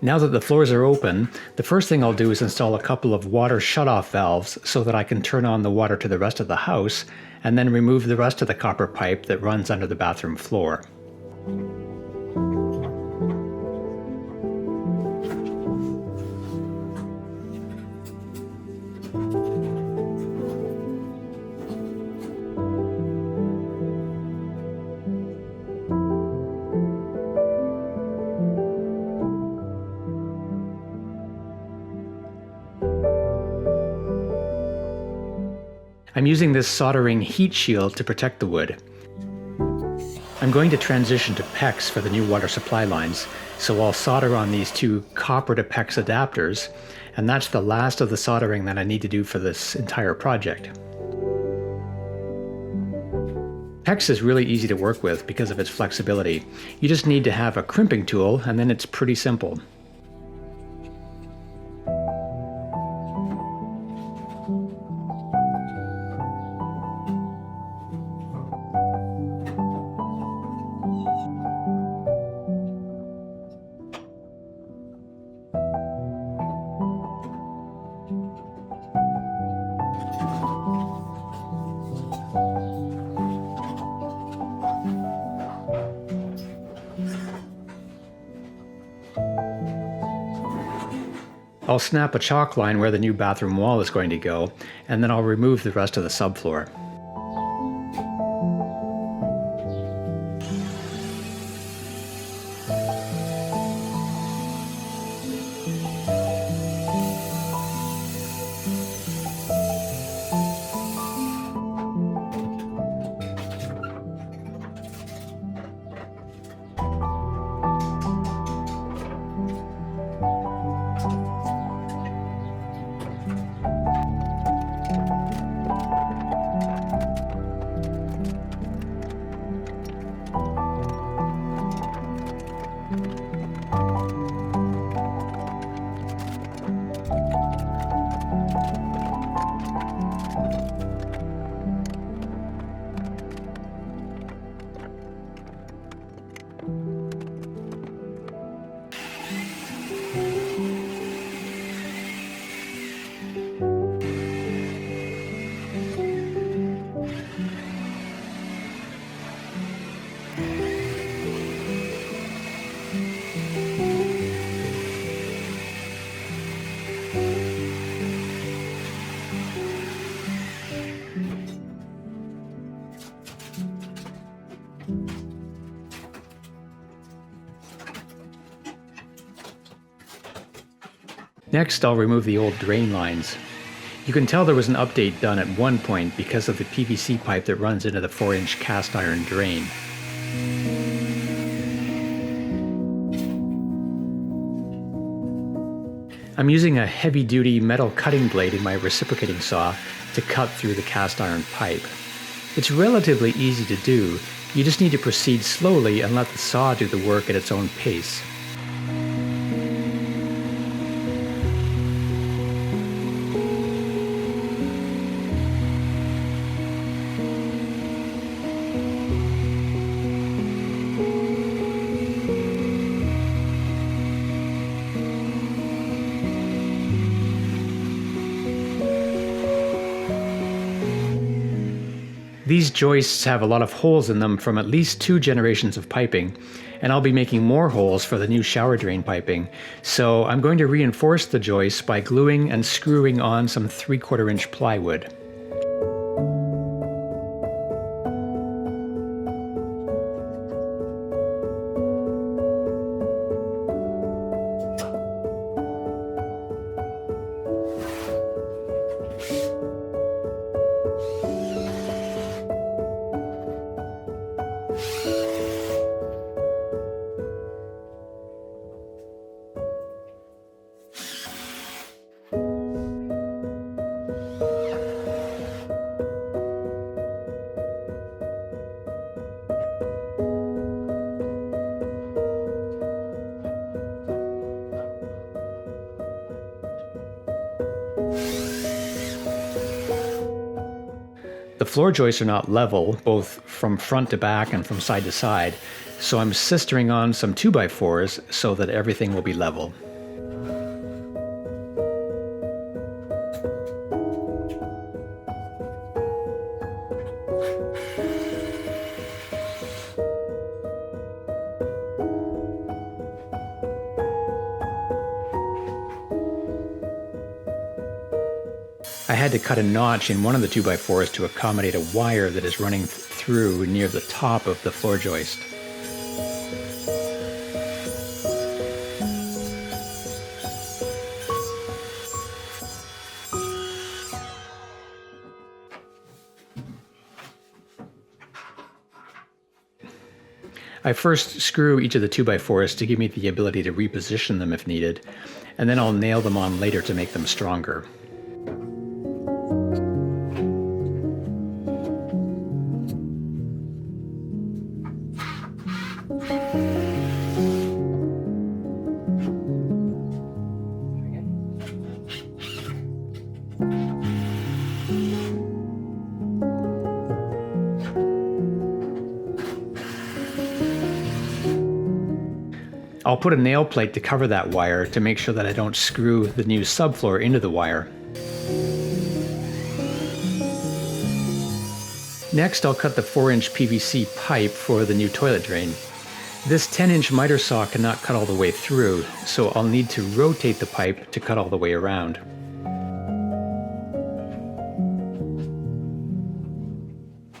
Now that the floors are open, the first thing I'll do is install a couple of water shutoff valves so that I can turn on the water to the rest of the house and then remove the rest of the copper pipe that runs under the bathroom floor. I'm using this soldering heat shield to protect the wood. I'm going to transition to PEX for the new water supply lines, so I'll solder on these two copper to PEX adapters, and that's the last of the soldering that I need to do for this entire project. PEX is really easy to work with because of its flexibility. You just need to have a crimping tool, and then it's pretty simple. I'll snap a chalk line where the new bathroom wall is going to go, and then I'll remove the rest of the subfloor. Next, I'll remove the old drain lines. You can tell there was an update done at one point because of the PVC pipe that runs into the 4-inch cast iron drain. I'm using a heavy-duty metal cutting blade in my reciprocating saw to cut through the cast iron pipe. It's relatively easy to do. You just need to proceed slowly and let the saw do the work at its own pace. These joists have a lot of holes in them from at least 2 generations of piping, and I'll be making more holes for the new shower drain piping, so I'm going to reinforce the joists by gluing and screwing on some 3/4 inch plywood. The floor joists are not level, both from front to back and from side to side, so I'm sistering on some 2x4s so that everything will be level. I had to cut a notch in one of the 2x4s to accommodate a wire that is running through near the top of the floor joist. I first screw each of the 2x4s to give me the ability to reposition them if needed, and then I'll nail them on later to make them stronger. I'll put a nail plate to cover that wire to make sure that I don't screw the new subfloor into the wire. Next, I'll cut the 4-inch PVC pipe for the new toilet drain. This 10-inch miter saw cannot cut all the way through, so I'll need to rotate the pipe to cut all the way around.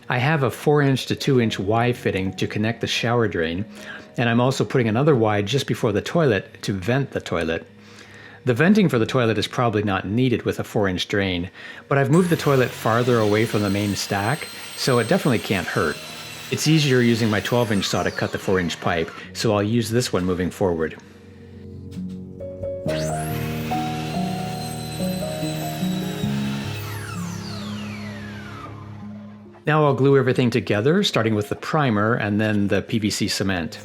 I have a 4-inch to 2-inch Y fitting to connect the shower drain, and I'm also putting another Y just before the toilet to vent the toilet. The venting for the toilet is probably not needed with a 4-inch drain, but I've moved the toilet farther away from the main stack, so it definitely can't hurt. It's easier using my 12-inch saw to cut the 4-inch pipe, so I'll use this one moving forward. Now I'll glue everything together, starting with the primer and then the PVC cement.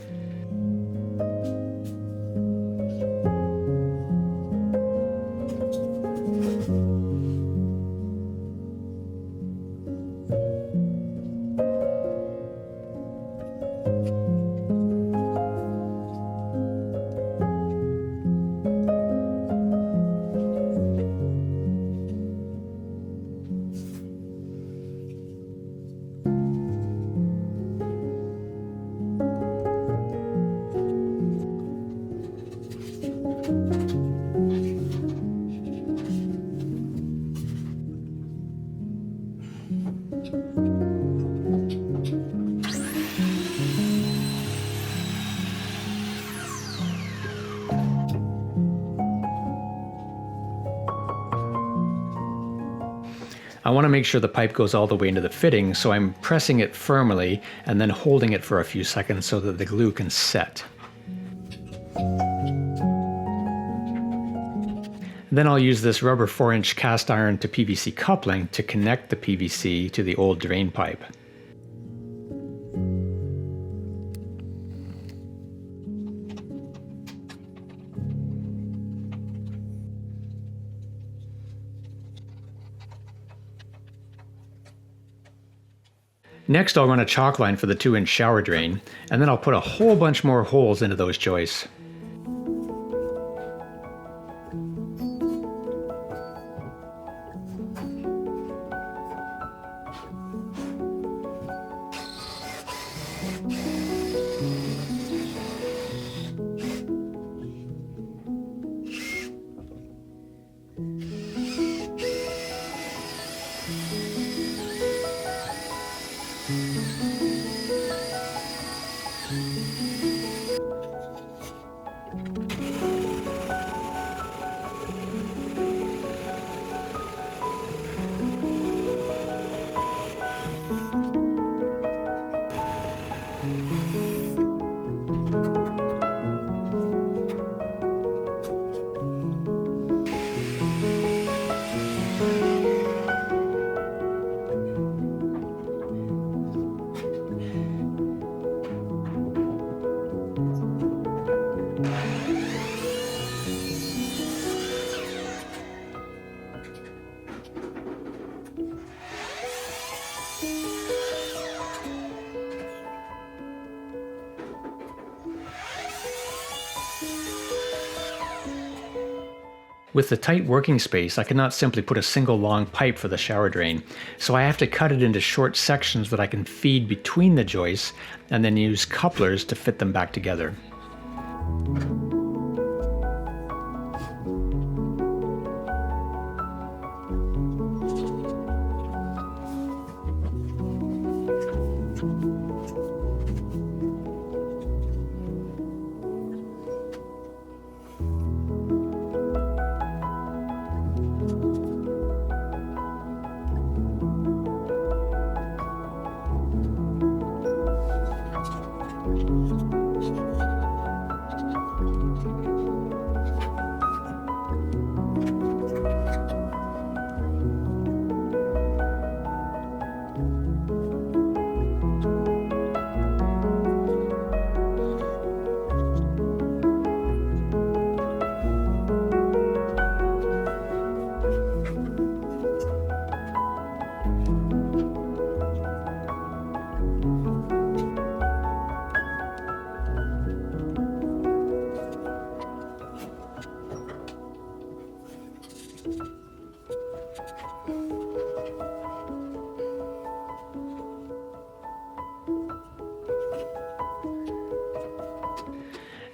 I want to make sure the pipe goes all the way into the fitting, so I'm pressing it firmly and then holding it for a few seconds so that the glue can set. Then I'll use this rubber 4-inch cast iron to PVC coupling to connect the PVC to the old drain pipe. Next, I'll run a chalk line for the 2-inch shower drain, and then I'll put a whole bunch more holes into those joists. With the tight working space, I cannot simply put a single long pipe for the shower drain, so I have to cut it into short sections that I can feed between the joists and then use couplers to fit them back together.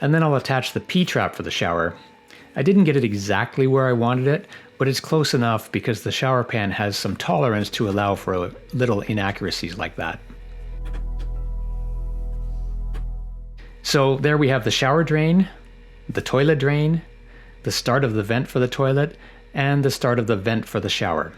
And then I'll attach the P-trap for the shower. I didn't get it exactly where I wanted it, but it's close enough because the shower pan has some tolerance to allow for little inaccuracies like that. So there we have the shower drain, the toilet drain, the start of the vent for the toilet, and the start of the vent for the shower.